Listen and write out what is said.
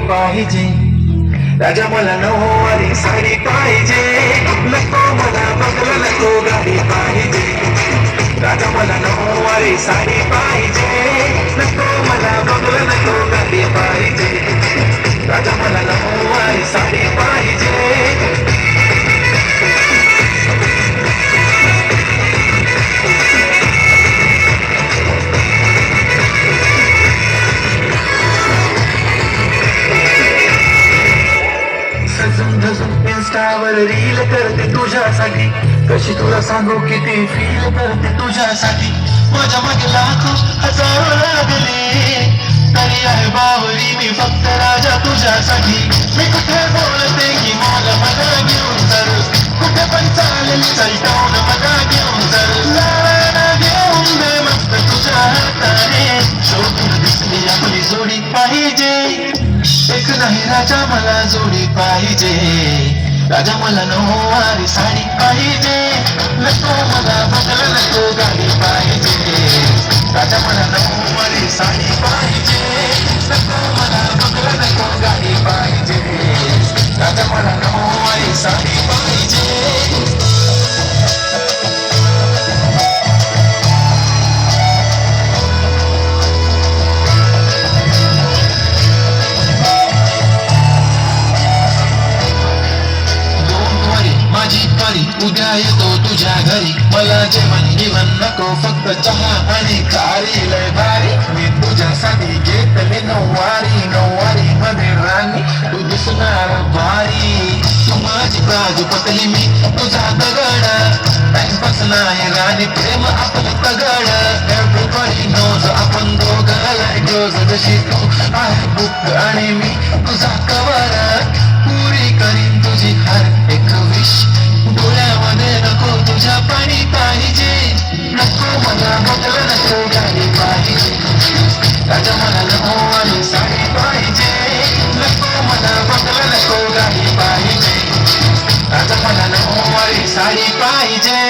पाहिजे, राजा मला नऊवारी साडी पाहिजे. नको मला बंगला नको गाडी पाहिजे, राजा मला नऊवारी साडी पाहिजे. नको मला बंगला नको गाडी पाहिजे, राजा मला नऊवारी साडी पाहिजे. सजून धजून इंस्टावर रील करते तुझ्यासाठी, कशी तुला सांगू किती फील करते तुझ्यासाठी. माझ्या मागे लाखो हजारो लागले, तरी आहे बावरी मी फक्त राजा तुझ्यासाठी. मी कुठे बोलते की मला घेऊन चल, कुठे पण चालेल चल टाऊन मला घेऊन चल. लावायला घेऊन दे मस्त तुझ्या हाताने, शोधून दिसली आपली जोडी पाहिजे. एक नाही राजा मला जोडी पाहिजे, राजा मला नऊवारी साडी पाहिजे. नको मला बंगला नको गाडी पाहिजे, राजा मला नऊवारी साडी पाहिजे. नको मला बंगला नको गाडी पाहिजे, राजा मला नऊवारी साडी पाहिजे. उद्या येतो तुझ्या घरी, मला जेवण गिवण नको फक्त चहा आणि खारी. लय भारी मी तुझ्यासाठी घेतले नऊवारी, नऊवारी मध्ये राणी तू दिसणार भारी. तू माझी बाजू पटली मी तुझा दगड, टाइमपास नाही राणी प्रेम आपलं तगड. एव्हरीबडी नोज आपण दोघाला क्लोज, जशी तू आहे बुक आणि मी तुझा कवर. पुरी करीन तुझी हर एक विश, डोळ्यामध्ये नको तुझ्या पाणी पाहिजे. नको मला बंगला नको गाडी पाहिजे, राजा मला नऊवारी साडी पाहिजे. नको मला बंगला नको गाडी पाहिजे, राजा मला नऊवारी साडी पाहिजे.